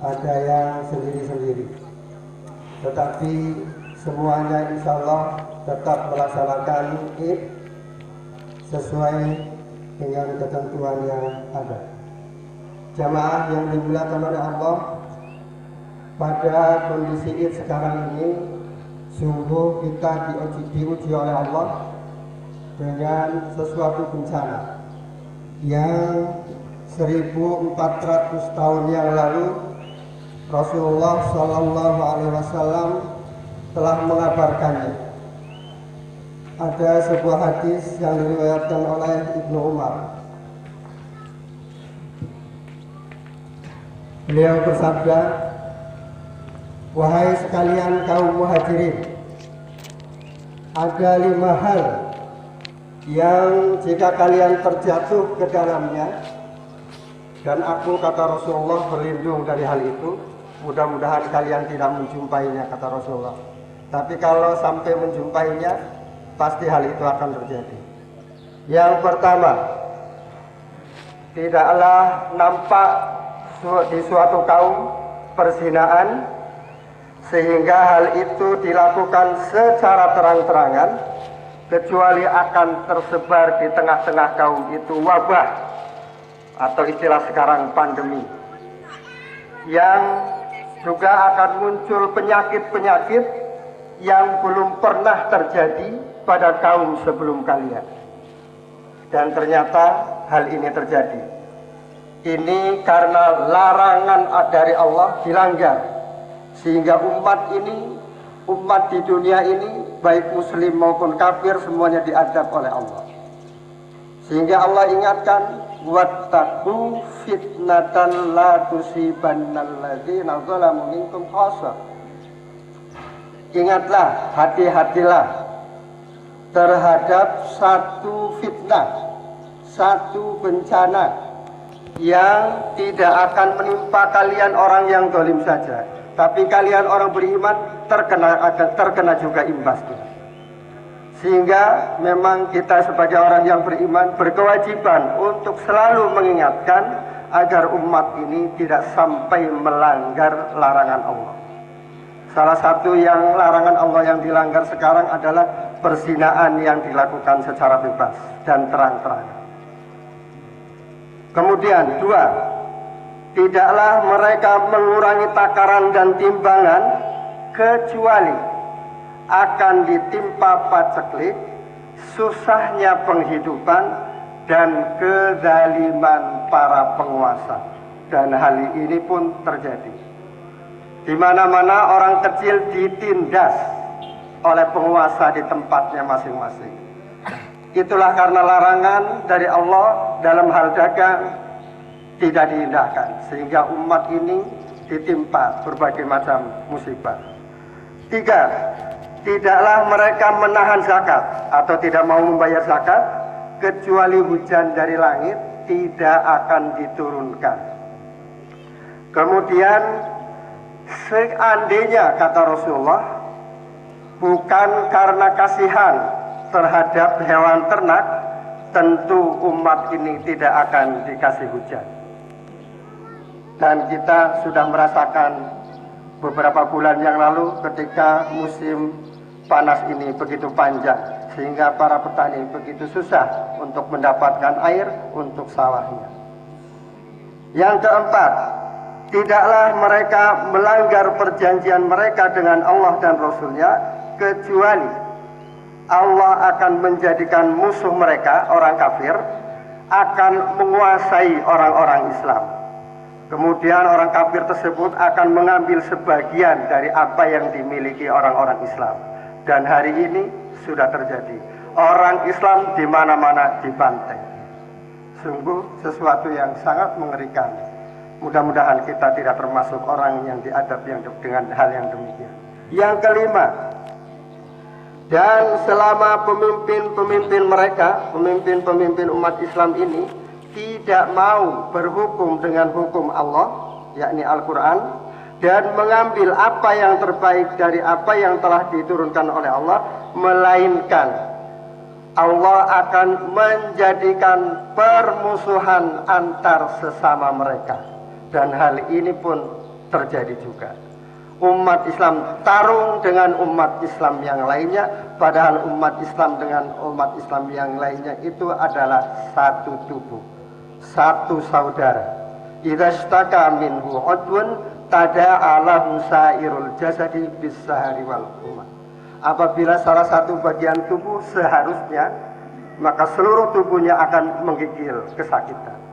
ada yang sendiri-sendiri. Tetapi semuanya insya Allah tetap melaksanakan Id sesuai dengan ketentuan yang ada. Jamaah yang dimuliakan oleh Allah, pada kondisi Id sekarang ini sungguh kita diuji oleh Allah dengan sesuatu bencana yang 1400 tahun yang lalu Rasulullah Shallallahu Alaihi Wasallam telah mengabarkannya. Ada sebuah hadis yang diriwayatkan oleh Ibnu Umar. Beliau bersabda, "Wahai sekalian kaum muhajirin, ada 5 hal yang jika kalian terjatuh ke dalamnya, dan aku," kata Rasulullah, "berlindung dari hal itu. Mudah-mudahan kalian tidak menjumpainya," kata Rasulullah. Tapi kalau sampai menjumpainya, pasti hal itu akan terjadi. Yang pertama, tidaklah nampak di suatu kaum perzinaan sehingga hal itu dilakukan secara terang-terangan, kecuali akan tersebar di tengah-tengah kaum itu wabah, atau istilah sekarang pandemi, yang juga akan muncul penyakit-penyakit yang belum pernah terjadi pada kaum sebelum kalian. Dan ternyata hal ini terjadi. Ini karena larangan dari Allah dilanggar, sehingga umat di dunia ini, baik muslim maupun kafir, semuanya diadab oleh Allah. Sehingga Allah ingatkan, wattaqu fitnatan la tusibannal ladzina zalamu minkum khassah. Ingatlah, hati-hatilah terhadap satu fitnah, satu bencana yang tidak akan menimpa kalian orang yang zalim saja, tapi kalian orang beriman terkena juga imbasnya. Sehingga memang kita sebagai orang yang beriman berkewajiban untuk selalu mengingatkan agar umat ini tidak sampai melanggar larangan Allah. Salah satu yang larangan Allah yang dilanggar sekarang adalah perzinaan yang dilakukan secara bebas dan terang-terangan. Kemudian 2, tidaklah mereka mengurangi takaran dan timbangan kecuali akan ditimpa paceklik, susahnya penghidupan, dan kezaliman para penguasa. Dan hal ini pun terjadi. Di mana-mana orang kecil ditindas oleh penguasa di tempatnya masing-masing. Itulah karena larangan dari Allah dalam hal dagang tidak diindahkan, sehingga umat ini ditimpa berbagai macam musibah. 3, tidaklah mereka menahan zakat atau tidak mau membayar zakat, kecuali hujan dari langit tidak akan diturunkan. Kemudian seandainya, kata Rasulullah, bukan karena kasihan terhadap hewan ternak, tentu umat ini tidak akan dikasih hujan. Dan kita sudah merasakan beberapa bulan yang lalu ketika musim panas ini begitu panjang, sehingga para petani begitu susah untuk mendapatkan air untuk sawahnya. Yang keempat, tidaklah mereka melanggar perjanjian mereka dengan Allah dan Rasulnya, kecuali Allah akan menjadikan musuh mereka, orang kafir, akan menguasai orang-orang Islam. Kemudian orang kafir tersebut akan mengambil sebagian dari apa yang dimiliki orang-orang Islam. Dan hari ini sudah terjadi. Orang Islam di mana-mana dibantai. Sungguh sesuatu yang sangat mengerikan. Mudah-mudahan kita tidak termasuk orang yang diadab dengan hal yang demikian. Yang kelima, dan selama pemimpin-pemimpin mereka, pemimpin-pemimpin umat Islam ini tidak mau berhukum dengan hukum Allah, yakni Al-Quran, dan mengambil apa yang terbaik dari apa yang telah diturunkan oleh Allah, melainkan Allah akan menjadikan permusuhan antar sesama mereka. Dan hal ini pun terjadi juga. Umat Islam tarung dengan umat Islam yang lainnya, padahal umat Islam dengan umat Islam yang lainnya itu adalah satu tubuh, satu saudara. Idza istaka minhu udwun tada'a lahu sairul jasadi bis-sahari wal humma. Apabila salah satu bagian tubuh seharusnya, maka seluruh tubuhnya akan menggigil kesakitan.